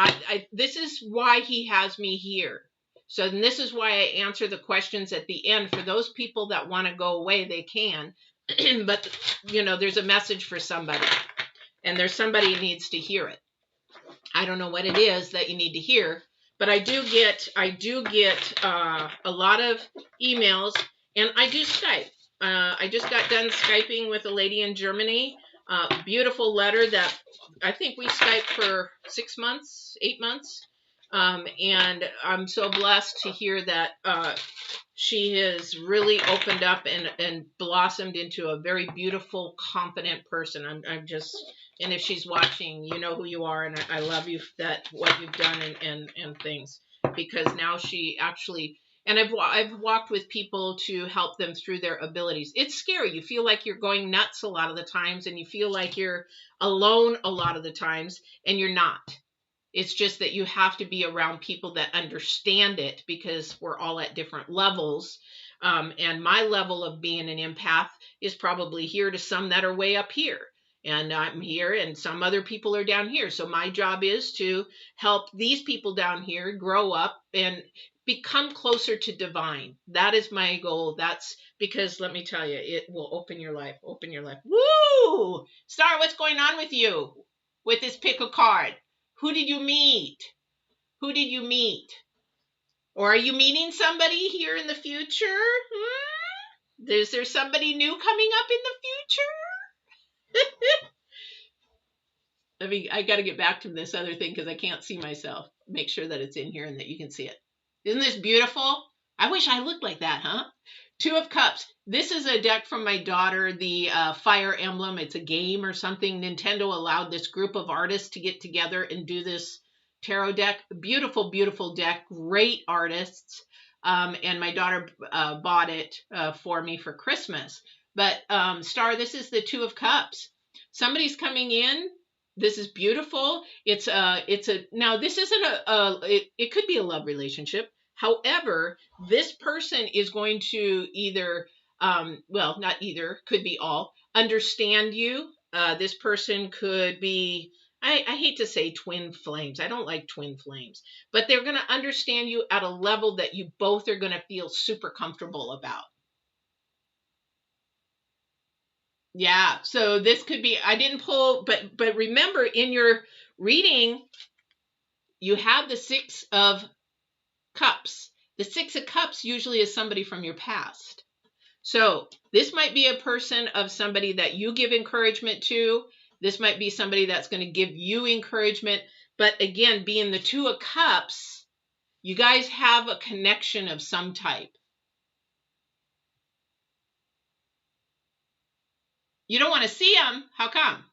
this is why he has me here. So this is why I answer the questions at the end. For those people that want to go away, they can. But, you know, there's a message for somebody, and there's somebody who needs to hear it. I don't know what it is that you need to hear, but I do get a lot of emails, and I do Skype. I just got done Skyping with a lady in Germany. Beautiful letter that I think we Skyped for 6 months, 8 months. And I'm so blessed to hear that she has really opened up and blossomed into a very beautiful, confident person. I'm just, and if she's watching, you know who you are, and I love you that what you've done and things, because now she actually, and I've walked with people to help them through their abilities. It's scary. You feel like you're going nuts a lot of the times, and you feel like you're alone a lot of the times, and you're not. It's just that you have to be around people that understand it, because we're all at different levels. And my level of being an empath is probably here to some that are way up here. And I'm here, and some other people are down here. So my job is to help these people down here grow up and become closer to divine. That is my goal. That's because, let me tell you, it will open your life. Open your life. Woo! Star, what's going on with you with this pick a card? Who did you meet? Who did you meet? Or are you meeting somebody here in the future? Is there somebody new coming up in the future? I got to get back to this other thing because I can't see myself. Make sure that it's in here and that you can see it. Isn't this beautiful? I wish I looked like that, huh? 2 of Cups. This is a deck from my daughter, the Fire Emblem. It's a game or something. Nintendo allowed this group of artists to get together and do this tarot deck. Beautiful, beautiful deck. Great artists. And my daughter bought it for me for Christmas. But Star, this is the 2 of Cups. Somebody's coming in. This is beautiful. Now this isn't it could be a love relationship. However, this person is going to either, well, not either, could be all, understand you. This person could be, I hate to say twin flames. I don't like twin flames, but they're going to understand you at a level that you both are going to feel super comfortable about. Yeah, so this could be, I didn't pull, but remember in your reading, you have the 6 of Cups. The 6 of Cups usually is somebody from your past. So this might be a person of somebody that you give encouragement to. This might be somebody that's going to give you encouragement. But again, being the 2 of Cups, you guys have a connection of some type. You don't want to see them. How come?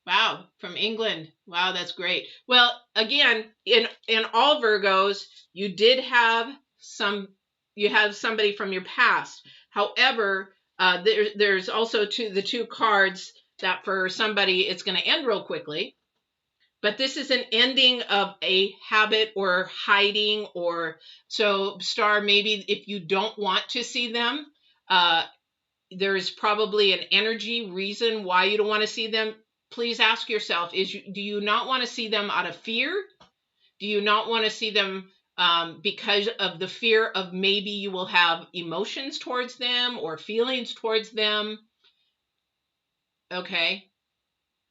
Wow, from England. Wow, that's great. Well, again, in all Virgos, you did have somebody from your past. However, there's also the 2 cards that for somebody it's going to end real quickly. But this is an ending of a habit or hiding, or so Star, maybe if you don't want to see them, there's probably an energy reason why you don't want to see them. please ask yourself, do you not want to see them out of fear? Do you not want to see them because of the fear of maybe you will have emotions towards them or feelings towards them? Okay.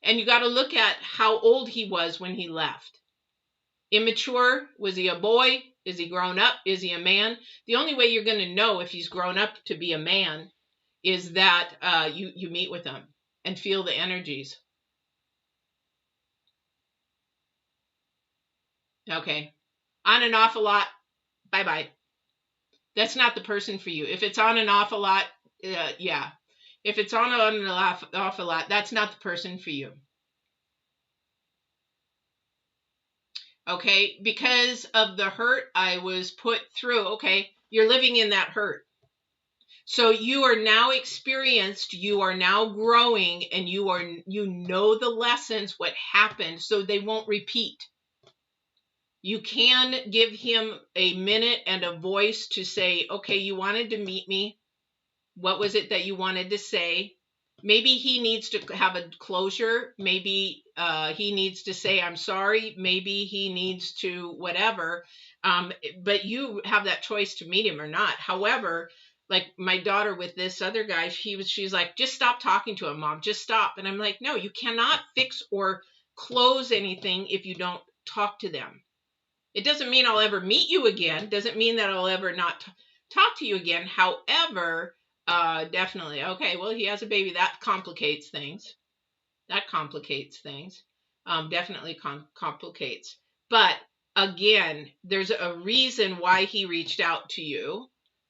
And you got to look at how old he was when he left. Immature? Was he a boy? Is he grown up? Is he a man? The only way you're going to know if he's grown up to be a man is that you meet with him and feel the energies. Okay. On and off a lot. Bye-bye. That's not the person for you. If it's on and off a lot, yeah. If it's on and off a lot, that's not the person for you. Okay, because of the hurt I was put through, okay, you're living in that hurt. So you are now experienced, you are now growing, and you know the lessons, what happened, so they won't repeat. You can give him a minute and a voice to say, okay, you wanted to meet me. What was it that you wanted to say? Maybe he needs to have a closure. Maybe he needs to say, I'm sorry. Maybe he needs to whatever. But you have that choice to meet him or not. However, like my daughter with this other guy, she's like, just stop talking to him, Mom. Just stop. And I'm like, no, you cannot fix or close anything if you don't talk to them. It doesn't mean I'll ever meet you again. Doesn't mean that I'll ever not talk to you again. However, definitely. Okay, well, he has a baby. That complicates things. Definitely complicates. But again, there's a reason why he reached out to you.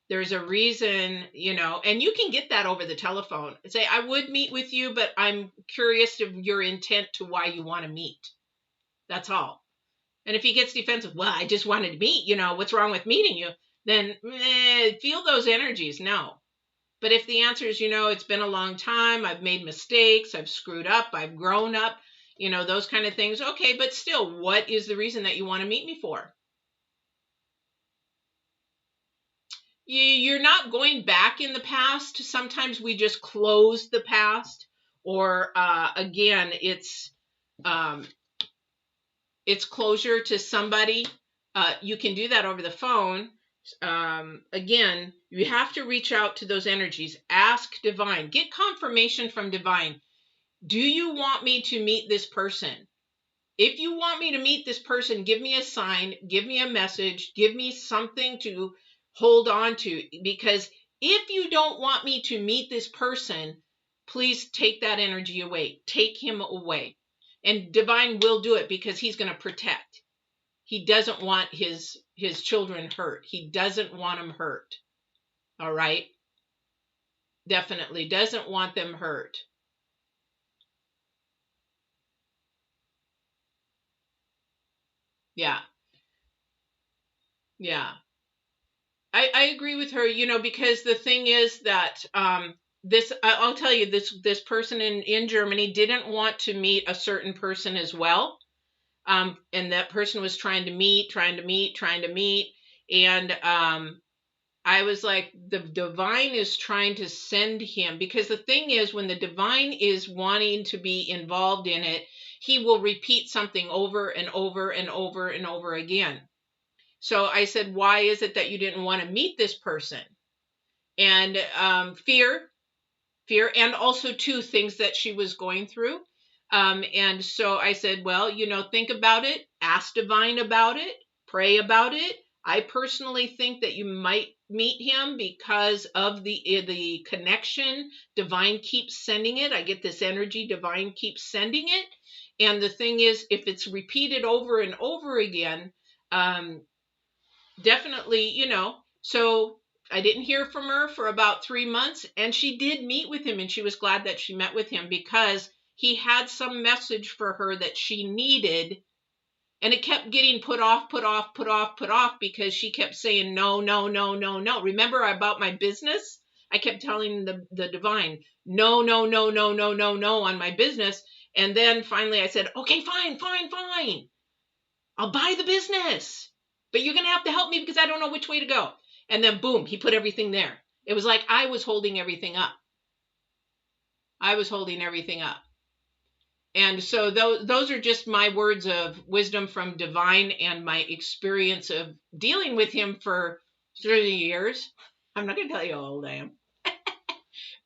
There's a reason, and you can get that over the telephone. Say, I would meet with you, but I'm curious of your intent to why you want to meet. That's all. And if he gets defensive, well, I just wanted to meet, what's wrong with meeting you? Then feel those energies. No. But if the answer is, it's been a long time, I've made mistakes, I've screwed up, I've grown up, those kind of things. Okay, but still, what is the reason that you want to meet me for? You're not going back in the past. Sometimes we just close the past. Or again, it's closure to somebody. You can do that over the phone. Again, you have to reach out to those energies. Ask divine. Get confirmation from divine. Do you want me to meet this person? If you want me to meet this person, give me a sign, give me a message, give me something to hold on to. Because if you don't want me to meet this person, please take that energy away. Take him away. And divine will do it because he's going to protect. He doesn't want his children hurt. He doesn't want them hurt. All right? Definitely doesn't want them hurt. Yeah. Yeah. I agree with her, because the thing is that I'll tell you, this person in Germany didn't want to meet a certain person as well. And that person was trying to meet. And I was like, the divine is trying to send him, because the thing is, when the divine is wanting to be involved in it, he will repeat something over and over and over and over again. So I said, why is it that you didn't want to meet this person? And fear, and also two things that she was going through. And so I said, well, think about it, ask divine about it, pray about it. I personally think that you might meet him because of the connection. Divine keeps sending it. I get this energy. Divine keeps sending it. And the thing is, if it's repeated over and over again, definitely, so I didn't hear from her for about 3 months, and she did meet with him, and she was glad that she met with him because he had some message for her that she needed, and it kept getting put off because she kept saying no. Remember about my business? I kept telling the divine, no on my business. And then finally I said, okay, fine. I'll buy the business, but you're going to have to help me because I don't know which way to go. And then boom, he put everything there. It was like I was holding everything up. And so those are just my words of wisdom from divine and my experience of dealing with him for 30 years. I'm not going to tell you how old I am,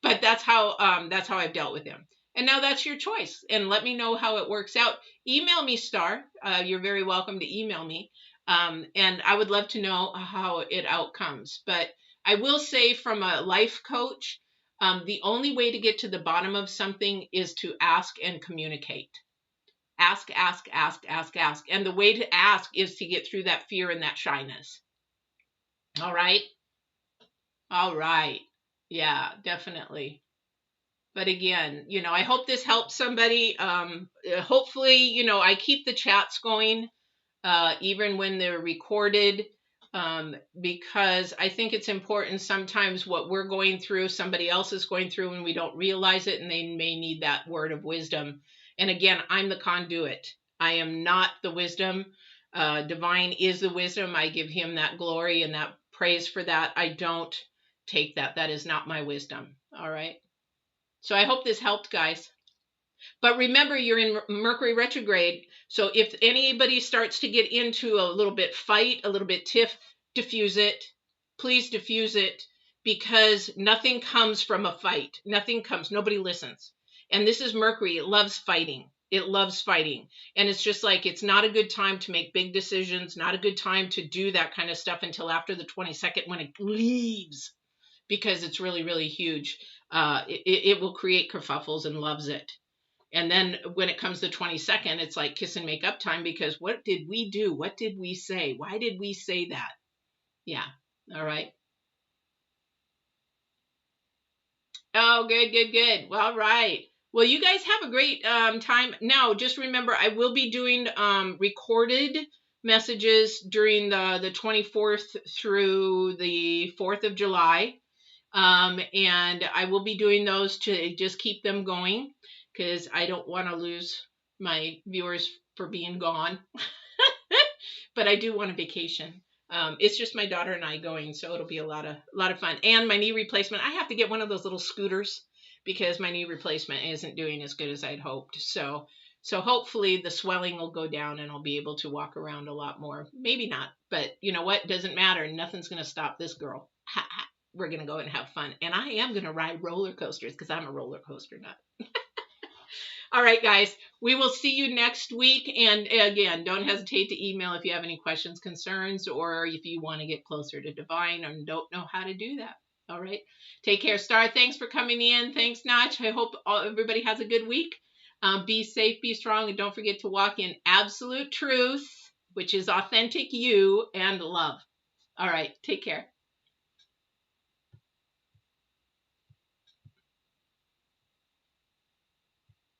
but that's how I've dealt with him. And now that's your choice. And let me know how it works out. Email me, Star. You're very welcome to email me. And I would love to know how it outcomes. But I will say, from a life coach, the only way to get to the bottom of something is to ask and communicate. Ask, ask, ask, ask, ask. And the way to ask is to get through that fear and that shyness. All right? All right. Yeah, definitely. But again, I hope this helps somebody. Hopefully, I keep the chats going, even when they're recorded, because I think it's important. Sometimes what we're going through, somebody else is going through, and we don't realize it, and they may need that word of wisdom. And again, I'm the conduit. I am not the wisdom. Divine is the wisdom. I give him that glory and that praise for that. I don't take that. That is not my wisdom. All right. So I hope this helped, guys. But remember, you're in Mercury retrograde. So if anybody starts to get into a little bit fight, a little bit tiff, diffuse it. Please diffuse it, because nothing comes from a fight. Nothing comes. Nobody listens. And this is Mercury. It loves fighting. It loves fighting. And it's just like, it's not a good time to make big decisions, not a good time to do that kind of stuff until after the 22nd, when it leaves, because it's really, really huge. It will create kerfuffles and loves it. And then when it comes to 22nd, it's like kiss and make up time, because what did we do? What did we say? Why did we say that? Yeah. All right. Oh, good, good, good. Well, all right. Well, you guys have a great time. Now, just remember, I will be doing recorded messages during the 24th through the 4th of July. And I will be doing those to just keep them going, because I don't want to lose my viewers for being gone. But I do want a vacation. It's just my daughter and I going, so it'll be a lot of fun. And my knee replacement, I have to get one of those little scooters, because my knee replacement isn't doing as good as I'd hoped. So hopefully the swelling will go down and I'll be able to walk around a lot more. Maybe not, but you know what? Doesn't matter. Nothing's going to stop this girl. We're going to go and have fun. And I am going to ride roller coasters, because I'm a roller coaster nut. All right, guys, we will see you next week. And again, don't hesitate to email if you have any questions, concerns, or if you want to get closer to divine and don't know how to do that. All right. Take care, Star. Thanks for coming in. Thanks, Notch. I hope everybody has a good week. Be safe, be strong, and don't forget to walk in absolute truth, which is authentic you, and love. All right. Take care.